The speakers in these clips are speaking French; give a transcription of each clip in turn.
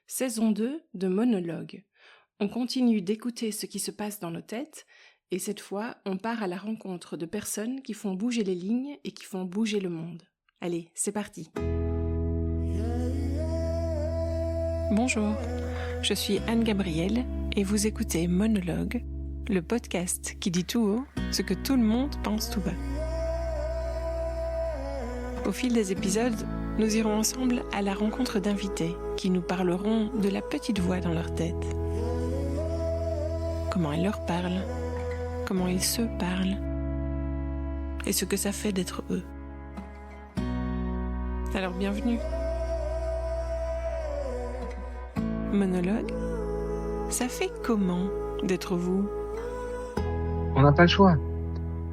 Saison 2 de Monologue. On continue d'écouter ce qui se passe dans nos têtes et cette fois, on part à la rencontre de personnes qui font bouger les lignes et qui font bouger le monde. Allez, c'est parti. Bonjour, je suis Anne-Gabrielle et vous écoutez Monologue, le podcast qui dit tout haut ce que tout le monde pense tout bas. Au fil des épisodes, nous irons ensemble à la rencontre d'invités qui nous parleront de la petite voix dans leur tête. Comment elle leur parle, comment ils se parlent et ce que ça fait d'être eux. Alors bienvenue. Monologue, ça fait comment d'être vous ? On n'a pas le choix.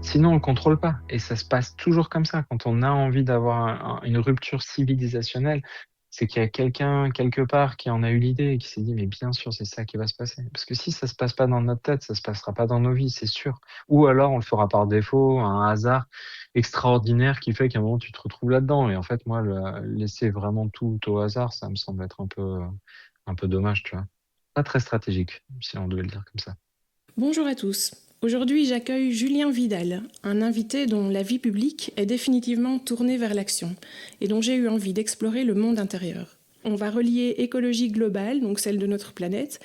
Sinon, on ne contrôle pas. Et ça se passe toujours comme ça. Quand on a envie d'avoir une rupture civilisationnelle, c'est qu'il y a quelqu'un, quelque part, qui en a eu l'idée et qui s'est dit, mais bien sûr, c'est ça qui va se passer. Parce que si ça se passe pas dans notre tête, ça se passera pas dans nos vies, c'est sûr. Ou alors, on le fera par défaut, un hasard extraordinaire qui fait qu'à un moment, tu te retrouves là-dedans. Et en fait, moi, laisser vraiment tout au hasard, ça me semble être un peu dommage, tu vois. Pas très stratégique, si on devait le dire comme ça. Bonjour à tous. Aujourd'hui, j'accueille Julien Vidal, un invité dont la vie publique est définitivement tournée vers l'action et dont j'ai eu envie d'explorer le monde intérieur. On va relier écologie globale, donc celle de notre planète,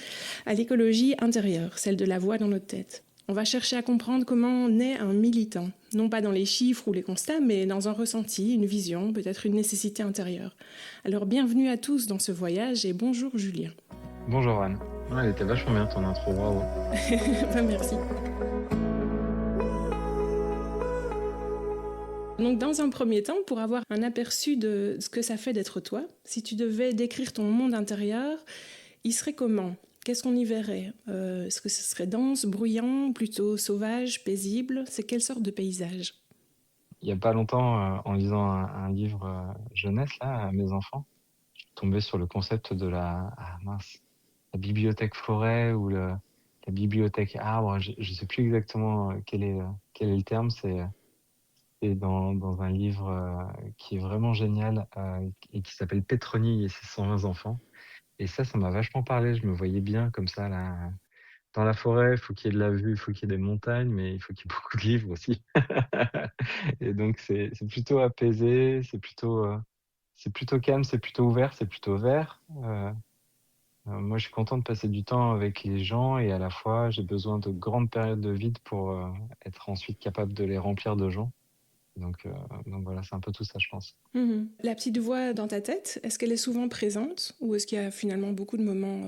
à l'écologie intérieure, celle de la voix dans notre tête. On va chercher à comprendre comment naît un militant, non pas dans les chiffres ou les constats, mais dans un ressenti, une vision, peut-être une nécessité intérieure. Alors bienvenue à tous dans ce voyage et bonjour Julien. Bonjour Anne. Ouais, elle était vachement bien ton intro, bravo. Merci. Donc dans un premier temps, pour avoir un aperçu de ce que ça fait d'être toi, si tu devais décrire ton monde intérieur, il serait comment ? Qu'est-ce qu'on y verrait ? Est-ce que ce serait dense, bruyant, plutôt sauvage, paisible ? C'est quelle sorte de paysage ? Il y a pas longtemps, en lisant un livre jeunesse là, à mes enfants, je suis tombé sur le concept de la bibliothèque forêt ou la bibliothèque arbre. Je sais plus exactement quel est le terme. C'est dans un livre qui est vraiment génial et qui s'appelle Pétronille et ses 120 enfants. Et ça m'a vachement parlé. Je me voyais bien comme ça là. Dans la forêt, il faut qu'il y ait de la vue, il faut qu'il y ait des montagnes, mais il faut qu'il y ait beaucoup de livres aussi. Et donc c'est plutôt apaisé, c'est plutôt calme, c'est plutôt ouvert, c'est plutôt vert. Moi, je suis content de passer du temps avec les gens et à la fois, j'ai besoin de grandes périodes de vide pour être ensuite capable de les remplir de gens. Donc, donc voilà, c'est un peu tout ça, je pense. La petite voix dans ta tête, est-ce qu'elle est souvent présente ou est-ce qu'il y a finalement beaucoup de moments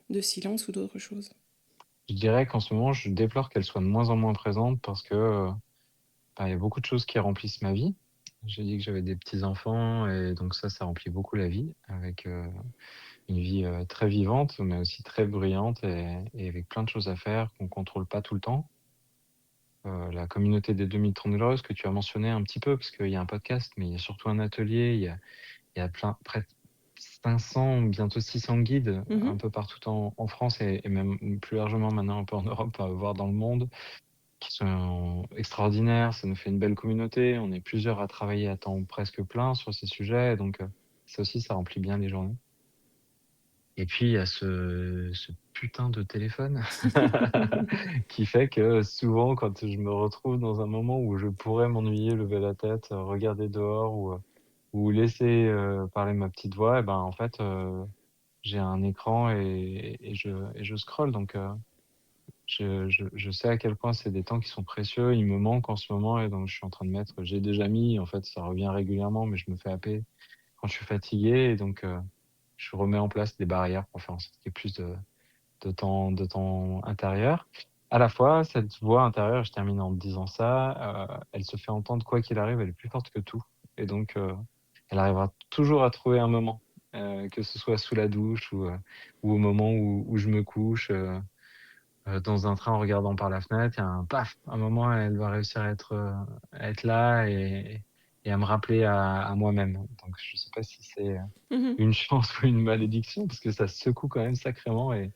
de silence ou d'autres choses ? Je dirais qu'en ce moment, je déplore qu'elle soit de moins en moins présente parce que il y a beaucoup de choses qui remplissent ma vie. J'ai dit que j'avais des petits-enfants et donc ça remplit beaucoup la vie avec une vie très vivante, mais aussi très bruyante et avec plein de choses à faire qu'on contrôle pas tout le temps. La communauté des 2030 Glorieuses que tu as mentionné un petit peu, parce qu'il y a un podcast, mais il y a surtout un atelier, il y a près de 500, bientôt 600 guides un peu partout en France et même plus largement maintenant un peu en Europe, voire dans le monde, qui sont extraordinaires. Ça nous fait une belle communauté. On est plusieurs à travailler à temps presque plein sur ces sujets. Donc, ça aussi, ça remplit bien les journées. Et puis, il y a ce putain de téléphone qui fait que souvent, quand je me retrouve dans un moment où je pourrais m'ennuyer, lever la tête, regarder dehors ou laisser parler ma petite voix, et ben, en fait, j'ai un écran et je scrolle. Donc, je sais à quel point c'est des temps qui sont précieux. Ils me manquent en ce moment et donc je suis en train de mettre. J'ai déjà mis, en fait, ça revient régulièrement, mais je me fais happer quand je suis fatigué et donc je remets en place des barrières pour faire en sorte qu'il y ait plus de temps intérieur. À la fois, cette voix intérieure, je termine en disant ça, elle se fait entendre quoi qu'il arrive, elle est plus forte que tout. Et donc, elle arrivera toujours à trouver un moment, que ce soit sous la douche ou au moment où je me couche. Dans un train en regardant par la fenêtre, il y a un paf, un moment, elle va réussir à être là et à me rappeler à moi-même. Donc, je sais pas si c'est une chance ou une malédiction, parce que ça secoue quand même sacrément et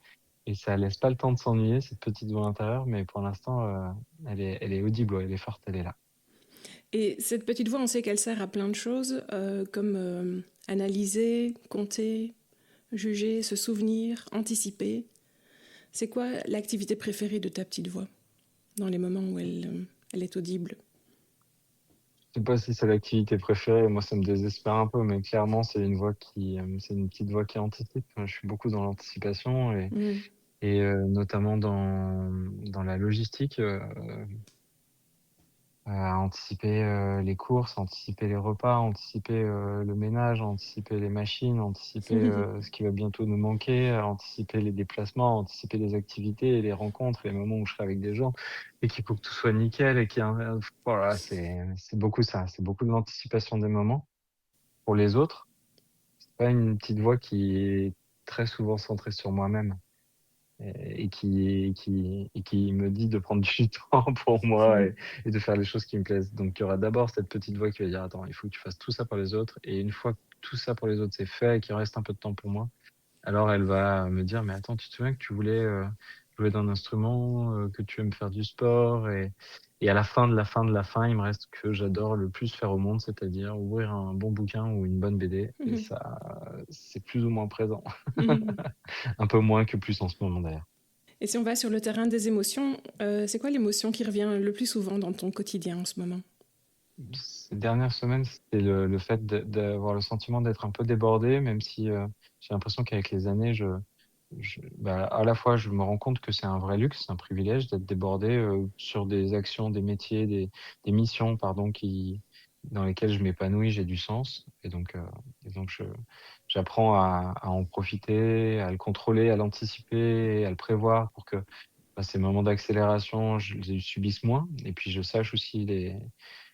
ça laisse pas le temps de s'ennuyer, cette petite voix intérieure, mais pour l'instant, elle est audible, ouais, elle est forte, elle est là. Et cette petite voix, on sait qu'elle sert à plein de choses, comme analyser, compter, juger, se souvenir, anticiper. C'est quoi l'activité préférée de ta petite voix dans les moments où elle est audible? Je sais pas si c'est l'activité préférée, moi ça me désespère un peu, mais clairement c'est une petite voix qui anticipe. Je suis beaucoup dans l'anticipation Mm. et notamment dans la logistique, anticiper les courses, anticiper les repas, anticiper le ménage, anticiper les machines, anticiper ce qui va bientôt nous manquer, anticiper les déplacements, anticiper les activités, les rencontres, les moments où je serai avec des gens et qu'il faut que tout soit nickel et voilà, c'est beaucoup ça, c'est beaucoup de l'anticipation des moments pour les autres. C'est pas une petite voix qui est très souvent centrée sur moi-même et qui me dit de prendre du temps pour moi et de faire les choses qui me plaisent. Donc, il y aura d'abord cette petite voix qui va dire, attends, il faut que tu fasses tout ça pour les autres. Et une fois que tout ça pour les autres c'est fait et qu'il reste un peu de temps pour moi, alors elle va me dire, mais attends, tu te souviens que tu voulais jouer d'un instrument, que tu aimes faire du sport et à la fin de la fin de la fin, il me reste que j'adore le plus faire au monde, c'est-à-dire ouvrir un bon bouquin ou une bonne BD. Et ça, c'est plus ou moins présent. Un peu moins que plus en ce moment d'ailleurs. Et si on va sur le terrain des émotions, c'est quoi l'émotion qui revient le plus souvent dans ton quotidien en ce moment? Ces dernières semaines, c'était le fait d'avoir le sentiment d'être un peu débordé, même si j'ai l'impression qu'avec les années, à la fois, je me rends compte que c'est un vrai luxe, c'est un privilège d'être débordé sur des actions, des métiers, des missions, pardon, dans lesquelles je m'épanouis, j'ai du sens. Et donc, j'apprends à en profiter, à le contrôler, à l'anticiper, à le prévoir pour que ces moments d'accélération, je les subisse moins. Et puis, je sache aussi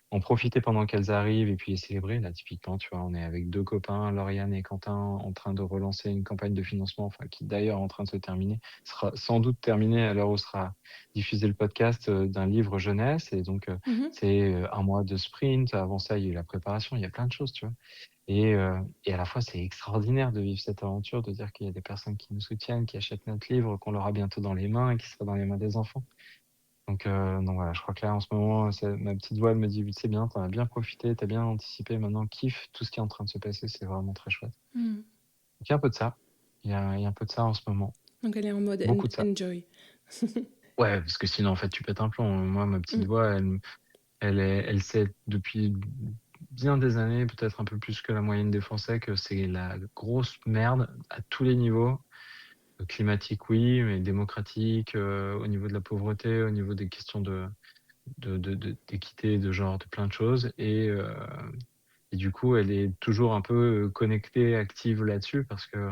en profiter pendant qu'elles arrivent et puis les célébrer. Là, typiquement, tu vois, on est avec 2 copains, Lauriane et Quentin, en train de relancer une campagne de financement, enfin, qui d'ailleurs est en train de se terminer, sera sans doute terminée à l'heure où sera diffusé le podcast, d'un livre jeunesse. Et donc, Mhm. c'est 1 mois de sprint. Avant ça, il y a eu la préparation, il y a plein de choses, tu vois? Et à la fois, c'est extraordinaire de vivre cette aventure, de dire qu'il y a des personnes qui nous soutiennent, qui achètent notre livre, qu'on l'aura bientôt dans les mains et qui sera dans les mains des enfants. Donc voilà, je crois que là, en ce moment, ma petite voix, elle me dit, c'est bien, t'en as bien profité, t'as bien anticipé, maintenant kiffe tout ce qui est en train de se passer, c'est vraiment très chouette. Mm. Donc il y a un peu de ça. Il y a un peu de ça en ce moment. Donc elle est en mode Beaucoup de ça. enjoy. Ouais, parce que sinon, en fait, tu pètes un plomb. Moi, ma petite Mm. voix, elle sait depuis bien des années, peut-être un peu plus que la moyenne des Français, que c'est la grosse merde à tous les niveaux. Climatique, oui, mais démocratique, au niveau de la pauvreté, au niveau des questions d'équité, de genre, de plein de choses. Et du coup, elle est toujours un peu connectée, active là-dessus parce que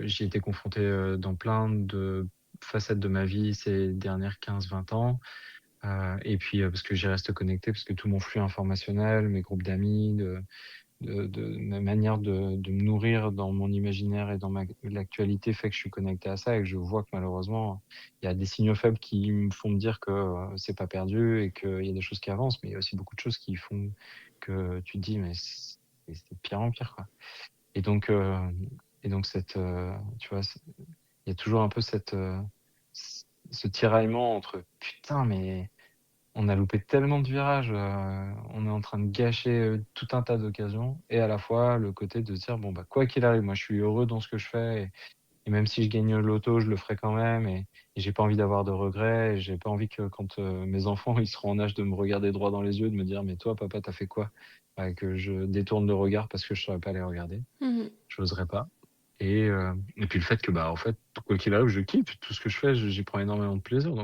j'y ai été confronté dans plein de facettes de ma vie ces dernières 15-20 ans. Et puis, parce que j'y reste connecté, parce que tout mon flux informationnel, mes groupes d'amis, de ma manière de me nourrir dans mon imaginaire et dans l'actualité fait que je suis connecté à ça et que je vois que malheureusement, il y a des signaux faibles qui me font me dire que c'est pas perdu et qu'il y a des choses qui avancent, mais il y a aussi beaucoup de choses qui font que tu te dis, mais c'est de pire en pire, quoi. Et donc, tu vois, il y a toujours un peu ce tiraillement entre putain, mais on a loupé tellement de virages, on est en train de gâcher tout un tas d'occasions et à la fois le côté de se dire bon bah quoi qu'il arrive, moi je suis heureux dans ce que je fais et même si je gagne au loto, je le ferai quand même et j'ai pas envie d'avoir de regrets, et j'ai pas envie que quand mes enfants ils seront en âge de me regarder droit dans les yeux, de me dire mais toi papa t'as fait quoi? Que je détourne le regard parce que je saurais pas les regarder, Mhm. je n'oserais pas. Et puis le fait que bah en fait quoi qu'il arrive, je kiffe tout ce que je fais, j'y prends énormément de plaisir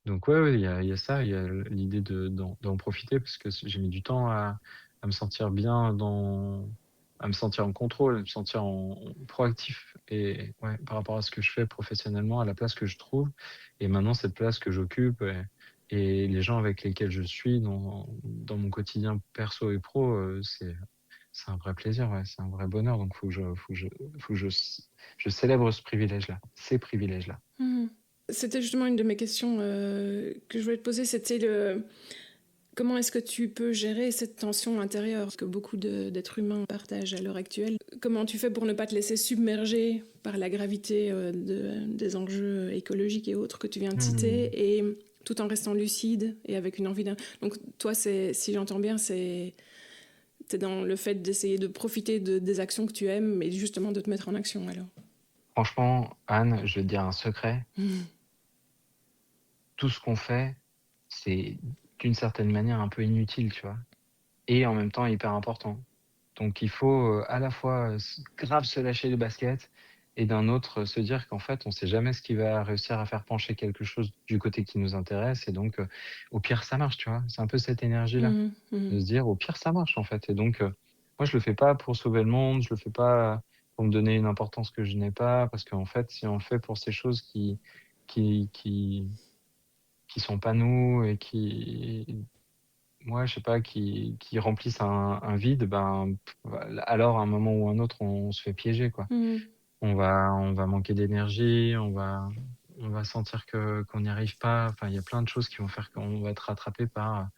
donc ouais, il y a ça, il y a l'idée d'en profiter parce que j'ai mis du temps à me sentir bien à me sentir en contrôle, à me sentir en proactif et ouais, par rapport à ce que je fais professionnellement, à la place que je trouve. Et maintenant, cette place que j'occupe et les gens avec lesquels je suis dans mon quotidien perso et pro, c'est un vrai plaisir, ouais, c'est un vrai bonheur. Donc, faut que je célèbre ce privilège-là, ces privilèges-là. Mhm. C'était justement une de mes questions que je voulais te poser, c'était comment est-ce que tu peux gérer cette tension intérieure que beaucoup d'êtres humains partagent à l'heure actuelle? Comment tu fais pour ne pas te laisser submerger par la gravité des enjeux écologiques et autres que tu viens de Hmm. citer, et tout en restant lucide et avec une envie d'un... Donc toi, si j'entends bien, c'est T'es dans le fait d'essayer de profiter des actions que tu aimes, mais justement de te mettre en action alors. Franchement, Anne, je vais te dire un secret. Tout ce qu'on fait, c'est d'une certaine manière un peu inutile, tu vois? Et en même temps hyper important. Donc il faut, à la fois, grave se lâcher les baskets et d'un autre, se dire qu'en fait, on sait jamais ce qui va réussir à faire pencher quelque chose du côté qui nous intéresse et donc, au pire, ça marche, tu vois? C'est un peu cette énergie-là, de se dire: «Au pire, ça marche, en fait» et donc, moi, je le fais pas pour sauver le monde, je le fais pas pour me donner une importance que je n'ai pas parce qu'en fait, si on le fait pour ces choses qui qui qui sont pas nous et qui ouais, je sais pas, qui remplissent un vide, ben, alors à un moment ou un autre, on se fait piéger, quoi. On va manquer d'énergie, on va sentir que qu'on n'y arrive pas. Enfin, il y a plein de choses qui vont faire qu'on va être rattrapé par,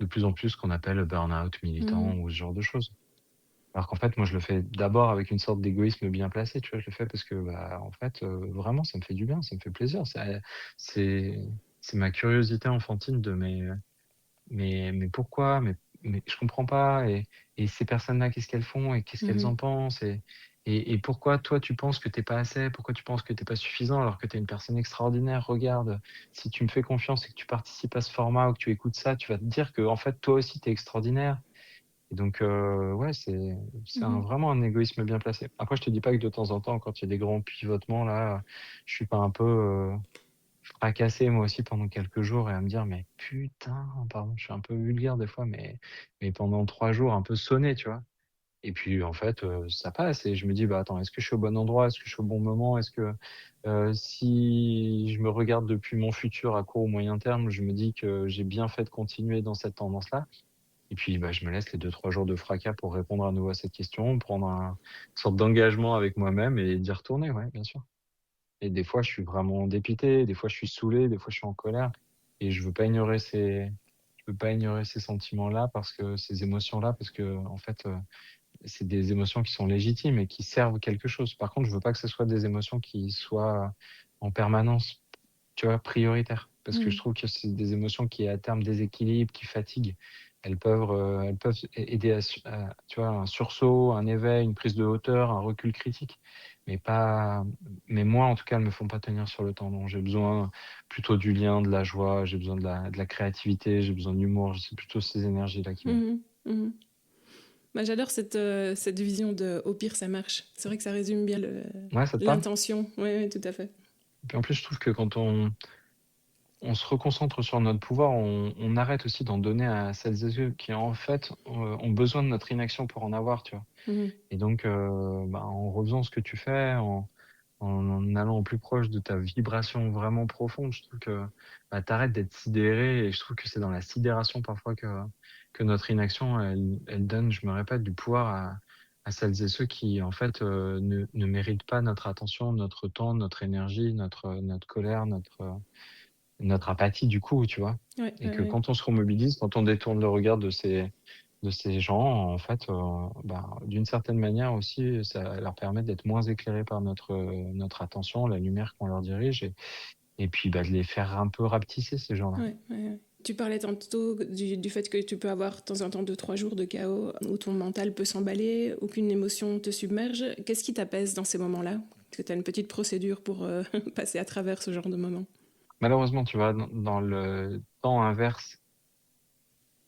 de plus en plus ce qu'on appelle le burn-out militant ou ce genre de choses. Alors qu'en fait, moi, je le fais d'abord avec une sorte d'égoïsme bien placé, tu vois? Je le fais parce que, bah, en fait, vraiment, ça me fait du bien, ça me fait plaisir. C'est c'est ma curiosité enfantine de mais pourquoi? Mais je comprends pas et ces personnes-là, qu'est-ce qu'elles font et qu'est-ce qu'elles en pensent? Et pourquoi toi, tu penses que tu es pas assez? Pourquoi tu penses que tu es pas suffisant alors que tu es une personne extraordinaire? Regarde, si tu me fais confiance et que tu participes à ce format ou que tu écoutes ça, tu vas te dire qu'en fait, toi aussi, tu es extraordinaire. Et donc ouais, c'est vraiment un égoïsme bien placé. Après, je te dis pas que de temps en temps, quand il y a des grands pivotements là, je suis pas un peu, fracassé moi aussi pendant quelques jours et à me dire: «Mais putain», pardon, je suis un peu vulgaire des fois, mais pendant 3 jours un peu sonné, tu vois? Et puis en fait, ça passe et je me dis: «Bah, attends, est-ce que je suis au bon endroit? Est-ce que je suis au bon moment? Est-ce que, si je me regarde depuis mon futur à court ou moyen terme, je me dis que j'ai bien fait de continuer dans cette tendance-là?» Et puis, bah, je me laisse les 2-3 jours de fracas pour répondre à nouveau à cette question, prendre une sorte d'engagement avec moi-même et d'y retourner, ouais, bien sûr. Et des fois, je suis vraiment dépité, des fois, je suis saoulé, des fois, je suis en colère et je veux pas ignorer ces sentiments-là parce que ces émotions-là, parce que en fait, c'est des émotions qui sont légitimes et qui servent quelque chose. Par contre, je veux pas que ce soit des émotions qui soient en permanence, tu vois, prioritaires. Parce que je trouve que c'est des émotions qui, à terme, déséquilibrent, qui fatiguent. Elles peuvent aider tu vois, un sursaut, un éveil, une prise de hauteur, un recul critique, mais pas mais moi, en tout cas, elles me font pas tenir sur le temps long. J'ai besoin plutôt du lien, de la joie, j'ai besoin de la créativité, j'ai besoin d'humour. C'est plutôt ces énergies-là qui me Mhm, mhm. Bah, j'adore cette vision de au pire ça marche. C'est vrai que ça résume bien ouais, ça te parle? l'intention. Oui, tout à fait. Et puis en plus, je trouve que quand on se reconcentre sur notre pouvoir, on arrête aussi d'en donner à celles et ceux qui, en fait, ont besoin de notre inaction pour en avoir, tu vois? Mhm, Et donc, bah, en refaisant ce que tu fais, en allant au plus proche de ta vibration vraiment profonde, je trouve que, bah, tu arrêtes d'être sidéré et je trouve que c'est dans la sidération parfois que notre inaction, elle donne, je me répète, du pouvoir à celles et ceux qui, en fait, ne méritent pas notre attention, notre temps, notre énergie, notre colère, notre apathie du coup, tu vois? ouais, Et ouais, que ouais. quand on se remobilise, quand on détourne le regard de ces gens, en fait, bah, d'une certaine manière aussi, ça leur permet d'être moins éclairés par notre attention, la lumière qu'on leur dirige et puis, bah, de les faire un peu rapetisser ces gens-là. Ouais, ouais, ouais. Tu parlais tantôt du fait que tu peux avoir de temps en temps 2-3 jours de chaos où ton mental peut s'emballer, aucune émotion te submerge. Qu'est-ce qui t'apaise dans ces moments-là? Est-ce que tu as une petite procédure pour passer à travers ce genre de moments? Malheureusement, tu vois, dans le temps inverse,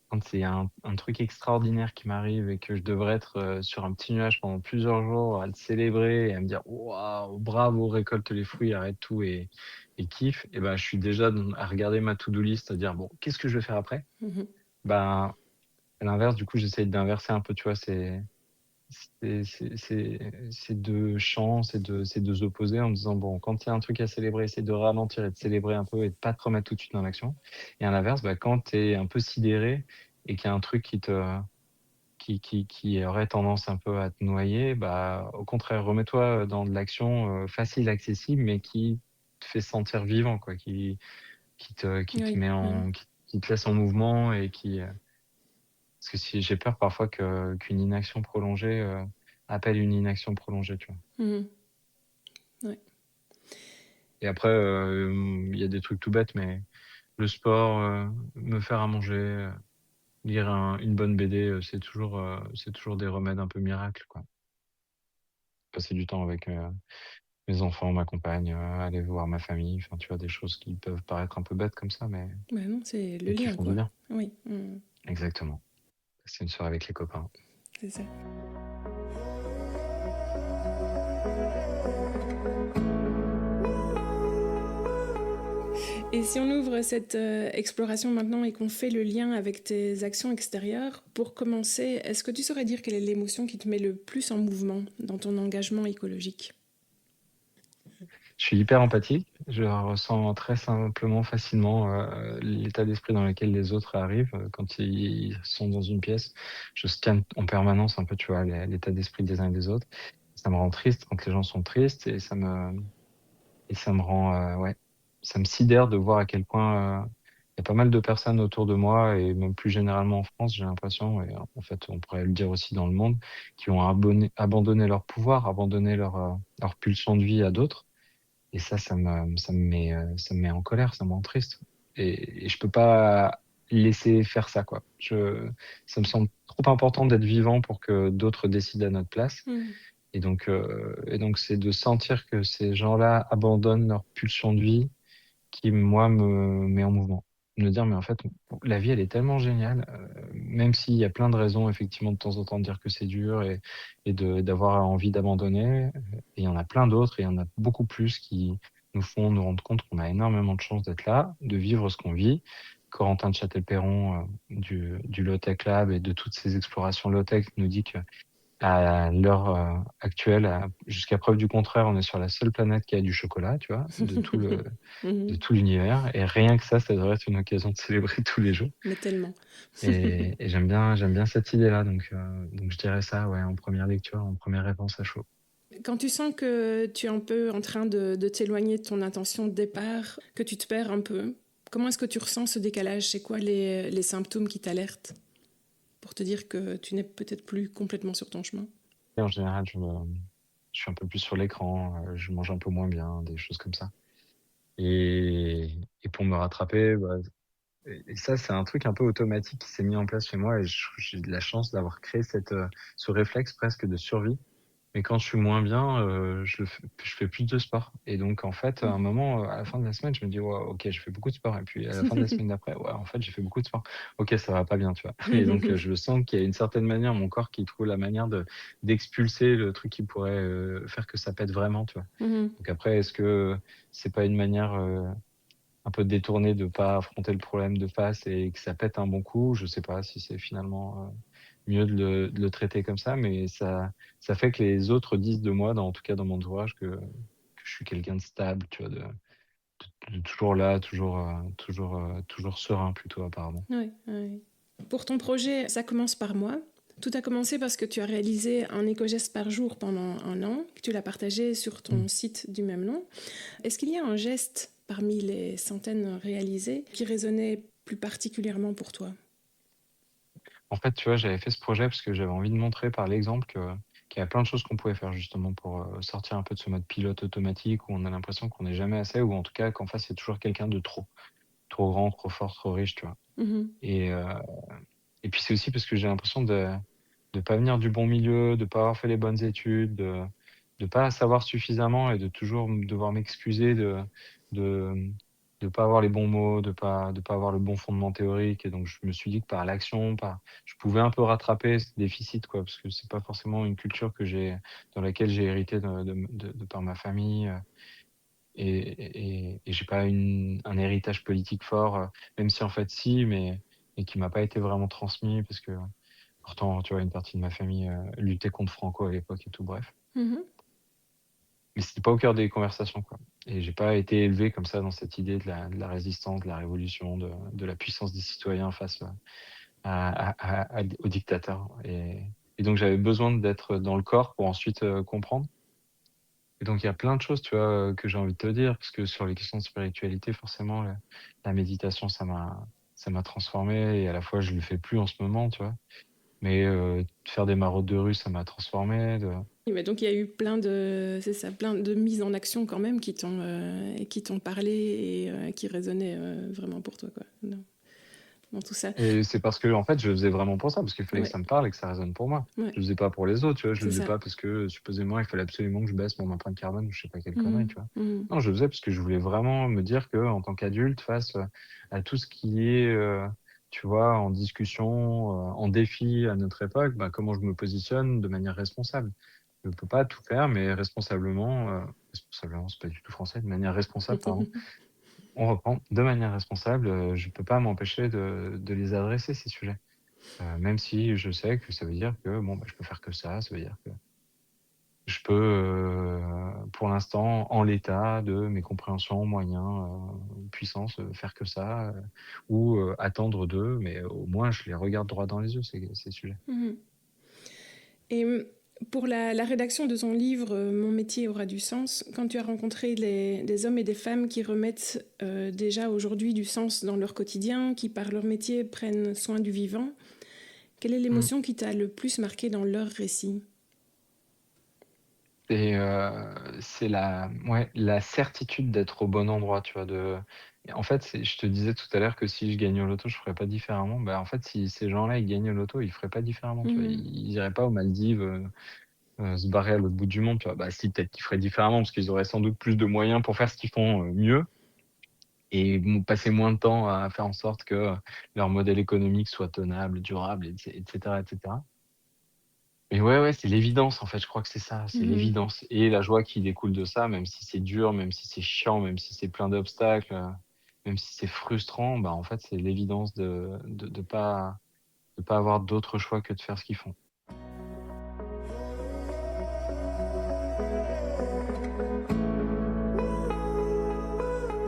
quand c'est un truc extraordinaire qui m'arrive et que je devrais être, sur un petit nuage pendant plusieurs jours à le célébrer et à me dire: «Waouh, bravo, récolte les fruits, arrête tout et kiffe» et ben, je suis déjà à regarder ma to do list, à dire: «Bon, qu'est-ce que je vais faire après?» Mhm, Ben, à l'inverse, du coup, j'essaye d'inverser un peu, tu vois? Ces 2 champs, ces deux opposés en me disant: «Bon, quand il y a un truc à célébrer, essaie de ralentir et de célébrer un peu et de pas te remettre tout de suite dans l'action» et à l'inverse, bah, quand tu es un peu sidéré et qu'il y a un truc qui aurait tendance un peu à te noyer, bah, au contraire, remets-toi dans de l'action, facile, accessible, mais qui te fait sentir vivant, quoi, qui te oui, met oui. qui te laisse en mouvement et parce que si j'ai peur parfois qu'une inaction prolongée, appelle une inaction prolongée, tu vois? Mhm, ouais. Et après, il y a des trucs tout bêtes, mais le sport, me faire à manger, Lire une bonne BD, c'est toujours des remèdes un peu miracles, quoi. Passer du temps avec mes enfants, ma compagne, aller voir ma famille, enfin, tu vois, des choses qui peuvent paraître un peu bêtes comme ça, Bah non, c'est le mais qui lien, font du quoi. bien. Oui, Exactement. C'est une soirée avec les copains. c'est ça. Et si on ouvre cette exploration maintenant et qu'on fait le lien avec tes actions extérieures, pour commencer, est-ce que tu saurais dire quelle est l'émotion qui te met le plus en mouvement dans ton engagement écologique? Je suis hyper empathique. Je ressens très simplement, facilement, l'état d'esprit dans lequel les autres arrivent, quand ils sont dans une pièce. Je scanne en permanence un peu, tu vois, l'état d'esprit des uns et des autres. Ça me rend triste quand les gens sont tristes et ça me rend, ouais, ça me sidère de voir à quel point, il y a pas mal de personnes autour de moi et même plus généralement en France, j'ai l'impression et en fait, on pourrait le dire aussi dans le monde, qui ont abandonné leur pouvoir, abandonné leur pulsion de vie à d'autres et ça me met en colère, ça me rend triste et je peux pas laisser faire ça, quoi. Ça me semble trop important d'être vivant pour que d'autres décident à notre place Mmh. et donc c'est de sentir que ces gens-là abandonnent leur pulsion de vie qui, moi, me met en mouvement. Me dire: «Mais en fait, la vie, elle est tellement géniale, même s'il y a plein de raisons, effectivement, de temps en temps, de dire que c'est dur et d'avoir envie d'abandonner, et il y en a plein d'autres et il y en a beaucoup plus qui nous font nous rendre compte qu'on a énormément de chance d'être là, de vivre ce qu'on vit». Corentin de Châtellperron, du Low-Tech Lab et de toutes ces explorations low-tech nous dit que à l'heure, actuelle, jusqu'à preuve du contraire, on est sur la seule planète qui a du chocolat, tu vois? De Mhm. tout l'univers et rien que ça devrait être une occasion de célébrer tous les jours Mais tellement. et j'aime bien cette idée-là donc je dirais ça, ouais, en première lecture, en première réponse à chaud. Quand tu sens que tu es un peu en train de t'éloigner de ton intention de départ, que tu te perds un peu, comment est-ce que tu ressens ce décalage? C'est quoi les symptômes qui t'alertent pour te dire que tu n'es peut-être plus complètement sur ton chemin? Et en général, je suis un peu plus sur l'écran, je mange un peu moins bien, des choses comme ça et pour me rattraper, bah et ça, c'est un truc un peu automatique qui s'est mis en place chez moi et j'ai de la chance d'avoir créé ce réflexe presque de survie. Mais quand je suis moins bien, je fais plus de sport et donc en fait, à un moment, à la fin de la semaine, je me dis: «Waouh, OK, je fais beaucoup de sport» et puis à la fin de la semaine d'après: «Ouais, en fait, j'ai fait beaucoup de sport. OK, ça va pas bien», tu vois? Et donc je sens qu'il y a une certaine manière, mon corps qui trouve la manière d'expulser le truc qui pourrait, faire que ça pète vraiment, tu vois? Mhm. Donc après, est-ce que c'est pas une manière, un peu détournée de pas affronter le problème de face et que ça pète un bon coup? Je sais pas si c'est finalement, mieux de le traiter comme ça, mais ça fait que les autres disent de moi, en tout cas dans mon entourage, que je suis quelqu'un de stable, tu vois? De toujours là, toujours serein plutôt apparemment. Ouais, ouais. Pour ton projet, ça commence par moi. Tout a commencé parce que tu as réalisé un éco-geste par jour pendant un an, que tu l'as partagé sur Mmh. ton site du même nom. Est-ce qu'il y a un geste parmi les centaines réalisés qui résonnait plus particulièrement pour toi? En fait, tu vois, j'avais fait ce projet parce que j'avais envie de montrer par l'exemple qu'il y a plein de choses qu'on pouvait faire justement pour, sortir un peu de ce mode pilote automatique où on a l'impression qu'on n'est jamais assez ou en tout cas qu'en face, il y a toujours quelqu'un de trop. Trop grand, trop fort, trop riche, tu vois? Mhm. Et heu et puis c'est aussi parce que j'ai l'impression de pas venir du bon milieu, de pas avoir fait les bonnes études, de pas savoir suffisamment et de toujours devoir m'excuser de de pas avoir les bons mots, de pas avoir le bon fondement théorique et donc je me suis dit que par l'action, je pouvais un peu rattraper ce déficit, quoi, parce que c'est pas forcément une culture que j'ai dans laquelle j'ai hérité de par ma famille, et j'ai pas un héritage politique fort, même si en fait si, mais qui m'a pas été vraiment transmis parce que pourtant, tu vois, une partie de ma famille, luttait contre Franco à l'époque et tout, bref. Mhm. Mais c'était pas au cœur des conversations, quoi. Et j'ai pas été élevé comme ça dans cette idée de la résistance, de la révolution, de la puissance des citoyens face, aux dictateurs et donc j'avais besoin d'être dans le corps pour ensuite, comprendre. Et donc il y a plein de choses, tu vois, que j'ai envie de te dire, parce que sur les questions de spiritualité, forcément, la méditation, ça m'a transformé et à la fois, je le fais plus en ce moment, tu vois? Mais, faire des maraudes de rue, ça m'a transformé de Oui, mais donc il y a eu plein de, c'est ça, plein de mises en action quand même qui t'ont parlé et qui résonnaient vraiment pour toi, quoi. Non. dans tout ça. Et c'est parce que, en fait, je faisais vraiment pour ça, parce qu'il fallait que Ouais, ça me parle et que ça résonne pour moi. ouais, Je le faisais pas pour les autres, tu vois? Je c'est le faisais ça. pas parce que, supposément, il fallait absolument que je baisse mon empreinte carbone ou je sais pas quelle connerie, Mhm, tu vois? mhm, Non, je le faisais parce que je voulais vraiment me dire que en tant qu'adulte, face, à tout ce qui est, tu vois, en discussion, en défi à notre époque, bah, comment je me positionne de manière responsable. Je peux pas tout faire, mais responsablement, c'est pas du tout français, de manière responsable, pardon. On reprend. De manière responsable, je peux pas m'empêcher de les adresser, ces sujets. Même si je sais que ça veut dire que, bon, bah, je peux faire que ça veut dire que je peux, pour l'instant, en l'état de mes compréhensions, moyens, puissances, faire que ça, ou attendre d'eux, mais au moins je les regarde droit dans les yeux, ces sujets. mhm. Et pour la rédaction de ton livre Mon métier aura du sens, quand tu as rencontré des hommes et des femmes qui remettent déjà aujourd'hui du sens dans leur quotidien, qui par leur métier prennent soin du vivant, quelle est Mmh. l'émotion qui t'a le plus marqué dans leur récit? Et c'est la certitude d'être au bon endroit, tu vois? En fait, je te disais tout à l'heure que si je gagnais au loto, je ferais pas différemment. Bah, en fait, si ces gens-là, ils gagnaient au loto, ils feraient pas différemment, tu vois? Mhm, Ils iraient pas aux Maldives, se barrer à l'autre bout du monde, tu vois? Bah si, peut-être qu'ils feraient différemment parce qu'ils auraient sans doute plus de moyens pour faire ce qu'ils font, mieux et vont passer moins de temps à faire en sorte que, leur modèle économique soit tenable, durable et cetera et cetera. Mais ouais, ouais, c'est l'évidence en fait, je crois que c'est ça, c'est mhm. l'évidence et la joie qui découle de ça, même si c'est dur, même si c'est chiant, même si c'est plein d'obstacles, même si c'est frustrant, bah, en fait, c'est l'évidence de pas avoir d'autre choix que de faire ce qu'ils font.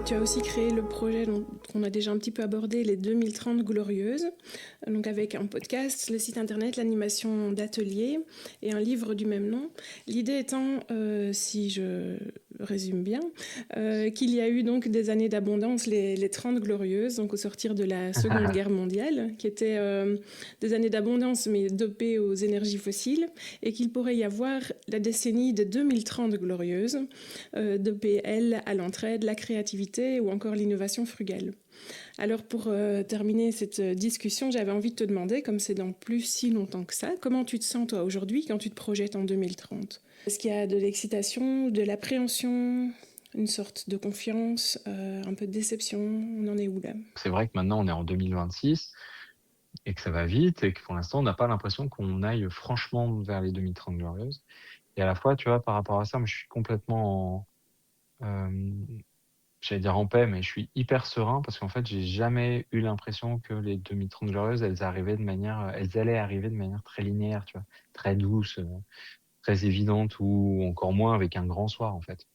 Tu as aussi créé le projet qu'on a déjà un petit peu abordé, les 2030 Glorieuses, donc avec un podcast, le site internet, l'animation d'ateliers et un livre du même nom. L'idée étant, si je résume bien, qu'il y a eu donc des années d'abondance, les 30 Glorieuses, donc au sortir de la Seconde Guerre mondiale, qui étaient des années d'abondance mais dopées aux énergies fossiles, et qu'il pourrait y avoir la décennie de 2030 Glorieuse, dopée, elle, à l'entraide, la créativité ou encore l'innovation frugale. Alors pour terminer cette discussion, j'avais envie de te demander, comme c'est dans plus si longtemps que ça, comment tu te sens toi aujourd'hui quand tu te projettes en 2030? Est-ce qu'il y a de l'excitation, de l'appréhension, une sorte de confiance, un peu de déception? On en est où là? C'est vrai que maintenant on est en 2026 et que ça va vite et que pour l'instant on n'a pas l'impression qu'on aille franchement vers les 2030 glorieuses et à la fois, tu vois, par rapport à ça, moi je suis complètement j'allais dire en paix, mais je suis hyper serein parce qu'en fait, j'ai jamais eu l'impression que les 2030 glorieuses, elles allaient arriver de manière très linéaire, tu vois? Très douce, très évidente ou encore moins avec un grand soir, en fait.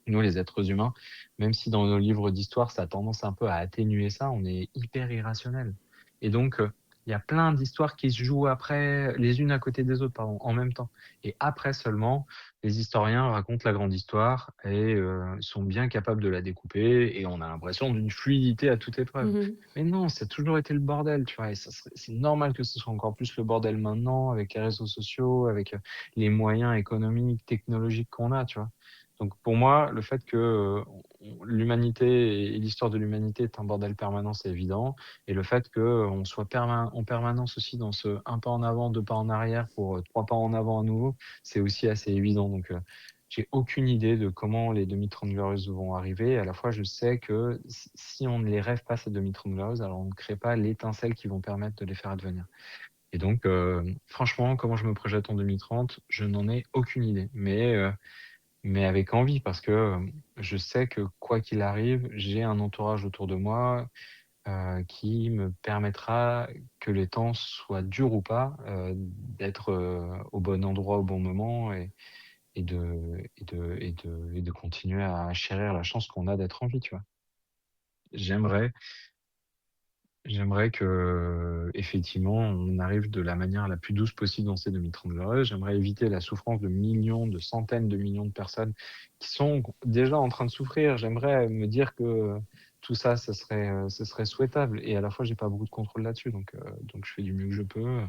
Nous, les êtres humains, même si dans nos livres d'histoire, ça a tendance un peu à atténuer ça, on est hyper irrationnel. Et donc, il y a plein d'histoires qui se jouent après, les unes à côté des autres, pardon, en même temps. Et après seulement, les historiens racontent la grande histoire et sont bien capables de la découper et on a l'impression d'une fluidité à toute épreuve. Mhm. Mais non, ça a toujours été le bordel, tu vois. Et c'est normal que ce soit encore plus le bordel maintenant avec les réseaux sociaux, avec les moyens économiques, technologiques qu'on a, tu vois. Donc pour moi, le fait que l'humanité et l'histoire de l'humanité est un bordel permanent, c'est évident. Et le fait qu'on soit en permanence aussi dans ce un pas en avant, deux pas en arrière pour trois pas en avant à nouveau, c'est aussi assez évident. Donc j'ai aucune idée de comment les 2030 glorieuses vont arriver. À la fois, je sais que si on ne les rêve pas, ces 2030 glorieuses, alors on ne crée pas l'étincelle qui vont permettre de les faire advenir. Et donc, franchement, comment je me projette en 2030, je n'en ai aucune idée. Mais avec envie parce que, je sais que quoi qu'il arrive, j'ai un entourage autour de moi, qui me permettra, que les temps soient durs ou pas, d'être, au bon endroit au bon moment et de continuer à chérir la chance qu'on a d'être en vie, tu vois? J'aimerais J'aimerais que, effectivement, on arrive de la manière la plus douce possible dans ces 2030 glorieuses. J'aimerais éviter la souffrance de millions, de centaines de millions de personnes qui sont déjà en train de souffrir. J'aimerais me dire que tout ça, ce serait souhaitable et à la fois, j'ai pas beaucoup de contrôle là-dessus donc je fais du mieux que je peux.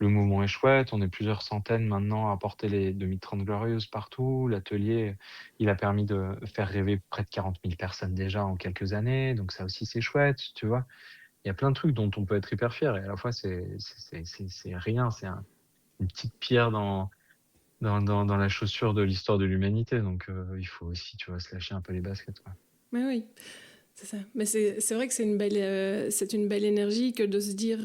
Le mouvement est chouette, on est plusieurs centaines maintenant à porter les 2030 glorieuses partout. L'atelier, il a permis de faire rêver près de 40 000 personnes déjà en quelques années, donc ça aussi, c'est chouette, tu vois? il y a plein de trucs dont on peut être hyper fier et à la fois c'est rien, une petite pierre dans la chaussure de l'histoire de l'humanité. Donc il faut aussi, tu vois, se lâcher un peu les baskets, quoi. Mais oui, c'est ça. Mais c'est vrai que c'est une belle énergie que de se dire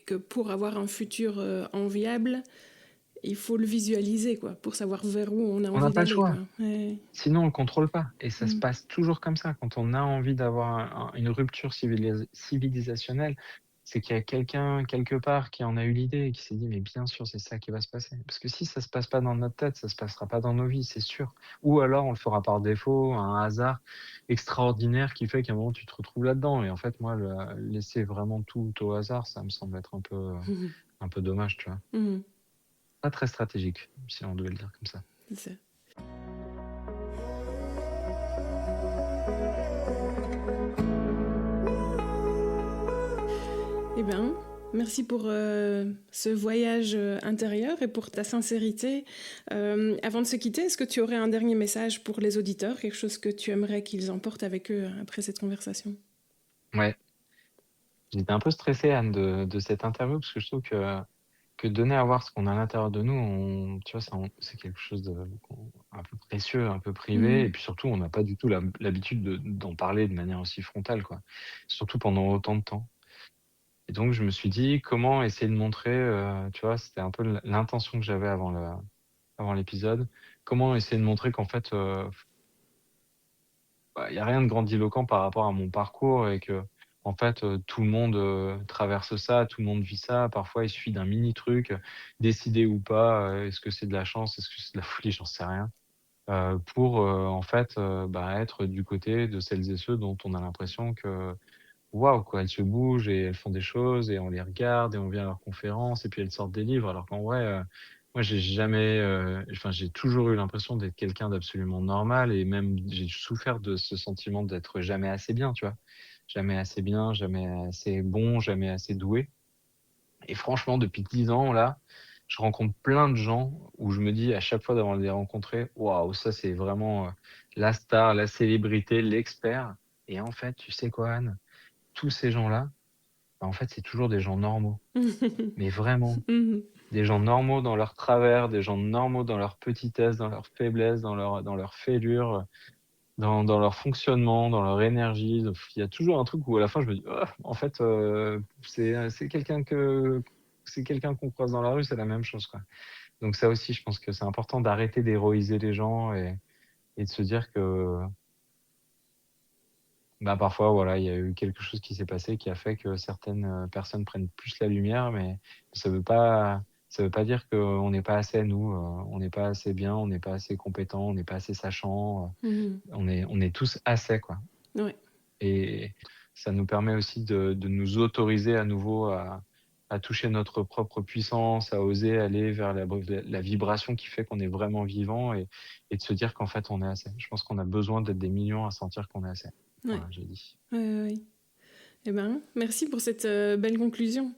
que pour avoir un futur enviable, il faut le visualiser, quoi, pour savoir vers où on a On n'a envie pas le d'aller, quoi. choix. Ouais. Sinon, on le contrôle pas et ça se Mm. passe toujours comme ça. Quand on a envie d'avoir une rupture civilisationnelle, c'est qu'il y a quelqu'un quelque part qui en a eu l'idée et qui s'est dit: «Mais bien sûr, c'est ça qui va se passer». Parce que si ça se passe pas dans notre tête, ça se passera pas dans nos vies, c'est sûr. Ou alors on le fera par défaut, un hasard extraordinaire qui fait qu'à un moment tu te retrouves là-dedans et en fait, moi, laisser vraiment tout au hasard, ça me semble être un peu dommage, tu vois? Mhm. Pas très stratégique, si on devait le dire comme ça. C'est ça. Eh bien, merci pour ce voyage intérieur et pour ta sincérité. Avant de se quitter, est-ce que tu aurais un dernier message pour les auditeurs, quelque chose que tu aimerais qu'ils emportent avec eux après cette conversation? Ouais. J'étais un peu stressé, Anne, de cette interview parce que je trouve que donner à voir ce qu'on a à l'intérieur de nous, tu vois, c'est quelque chose un peu précieux, un peu privé. Et Mhm. puis surtout, on n'a pas du tout l'habitude d'en parler de manière aussi frontale, quoi. Surtout pendant autant de temps. Et donc, je me suis dit, comment essayer de montrer, tu vois, c'était un peu l'intention que j'avais avant l'épisode. Comment essayer de montrer qu'en fait, bah, il y a rien de grandiloquent par rapport à mon parcours et que, en fait, tout le monde, traverse ça, tout le monde vit ça. Parfois, il suffit d'un mini truc, décidé ou pas, est-ce que c'est de la chance, est-ce que c'est de la folie, j'en sais rien, pour, en fait, bah, être du côté de celles et ceux dont on a l'impression que, waouh, quoi, elles se bougent et elles font des choses et on les regarde et on vient à leurs conférences et puis elles sortent des livres. Alors qu'en vrai, moi, j'ai jamais, enfin, j'ai toujours eu l'impression d'être quelqu'un d'absolument normal et même j'ai souffert de ce sentiment d'être jamais assez bien, tu vois? Jamais assez bien, jamais assez bon, jamais assez doué. Et franchement, depuis 10 ans, là, je rencontre plein de gens où je me dis à chaque fois d'avoir les rencontrés: «Waouh, ça, c'est vraiment, la star, la célébrité, l'expert». Et en fait, tu sais quoi, Anne? Tous ces gens-là, bah, en fait, c'est toujours des gens normaux. Mais vraiment, Mhm. des gens normaux dans leurs travers, des gens normaux dans leur petitesse, dans leur faiblesse, dans leurs fêlures, dans leur fonctionnement, dans leur énergie. Donc il y a toujours un truc où à la fin je me dis: «Ah, en fait, c'est quelqu'un qu'on croise dans la rue, c'est la même chose, quoi». Donc ça aussi, je pense que c'est important d'arrêter d'héroïser les gens et de se dire que, bah, parfois, voilà, il y a eu quelque chose qui s'est passé qui a fait que certaines, personnes prennent plus la lumière, mais ça veut pas dire qu'on n'est pas assez nous, on n'est pas assez bien, on n'est pas assez compétent, on n'est pas assez sachant, Mhm. on est tous assez, quoi. Ouais. Et ça nous permet aussi de nous autoriser à nouveau à toucher notre propre puissance, à oser aller vers la vibration qui fait qu'on est vraiment vivant et de se dire qu'en fait, on est assez. Je pense qu'on a besoin d'être des millions à sentir qu'on est assez. Ouais. Voilà, j'ai dit. Ouais, ouais, ouais. Eh ben, merci pour cette belle conclusion.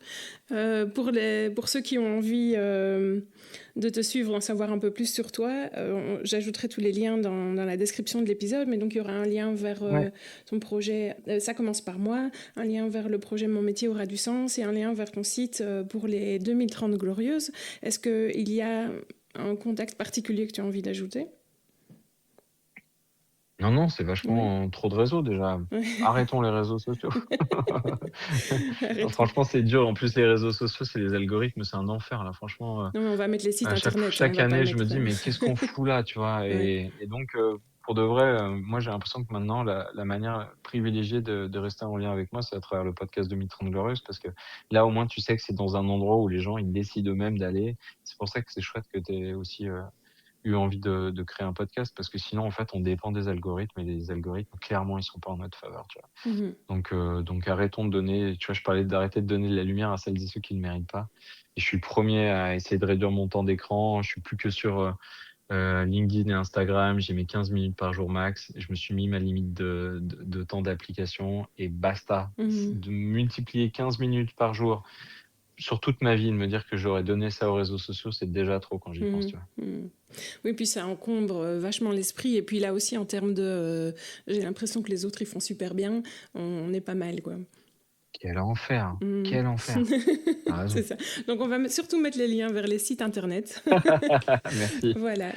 Pour ceux qui ont envie de te suivre, en savoir un peu plus sur toi, j'ajouterai tous les liens dans la description de l'épisode, mais donc il y aura un lien vers Ouais. ton projet Ça commence par moi, un lien vers le projet Mon métier aura du sens et un lien vers ton site pour les 2030 glorieuses. Est-ce qu'il y a un contact particulier que tu as envie d'ajouter? Non, non, c'est Oui. vachement trop de réseaux déjà. Arrêtons les réseaux sociaux. Non, Arrêtons. franchement, c'est dur. En plus, les réseaux sociaux, c'est les algorithmes, c'est un enfer là. Franchement, Non, mais on va mettre les sites à internet, hein, on chaque va pas année, je me mettre. dis: «Mais qu'est-ce qu'on fout là?» Tu vois? Ouais. Et donc, pour de vrai, moi, j'ai l'impression que maintenant, la manière privilégiée de rester en lien avec moi, c'est à travers le podcast de 1030 Glorieuses parce que là, au moins, tu sais que c'est dans un endroit où les gens, ils décident eux-mêmes d'aller. C'est pour ça que c'est chouette que tu aies aussi, eu envie de créer un podcast parce que sinon, en fait, on dépend des algorithmes et les algorithmes, clairement, ils sont pas en notre faveur, tu vois? Mhm. Donc arrêtons de donner, tu vois, je parlais d'arrêter de donner de la lumière à celles et ceux qui ne méritent pas. Et je suis le premier à essayer de réduire mon temps d'écran. Je suis plus que sur LinkedIn et Instagram. J'ai mes 15 minutes par jour max. Je me suis mis ma limite de temps d'application et basta. Mhm. De multiplier 15 minutes par jour sur toute ma vie, de me dire que j'aurais donné ça aux réseaux sociaux, c'est déjà trop quand j'y pense, Mhm. tu vois. Mhm. Oui, puis ça encombre vachement l'esprit. Et puis là aussi, en termes de. J'ai l'impression que les autres, ils font super bien. On est pas mal, quoi. Quel enfer! Mmh. Quel enfer! Tu as C'est raison. ça. Donc on va surtout mettre les liens vers les sites internet. Merci. Voilà.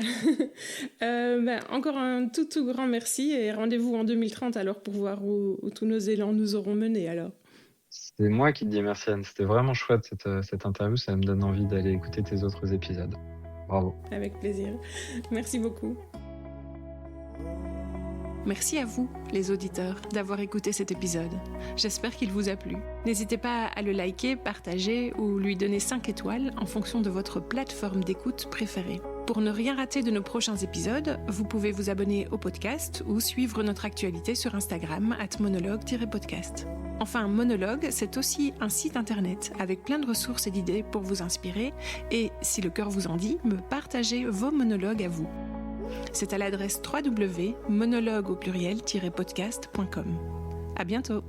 Encore un tout grand merci et rendez-vous en 2030 alors pour voir où tous nos élans nous auront menés alors. C'est moi qui te dis merci, Anne. C'était vraiment chouette cette interview. Ça me donne envie d'aller écouter tes autres épisodes. Bravo. Avec plaisir. Merci beaucoup. Merci à vous, les auditeurs, d'avoir écouté cet épisode. J'espère qu'il vous a plu. N'hésitez pas à le liker, partager ou lui donner 5 étoiles en fonction de votre plateforme d'écoute préférée. Pour ne rien rater de nos prochains épisodes, vous pouvez vous abonner au podcast ou suivre notre actualité sur Instagram @monologue-podcast. Enfin, Monologue, c'est aussi un site internet avec plein de ressources et d'idées pour vous inspirer et, si le cœur vous en dit, me partager vos monologues à vous. C'est à l'adresse www.monologue-podcast.com. À bientôt!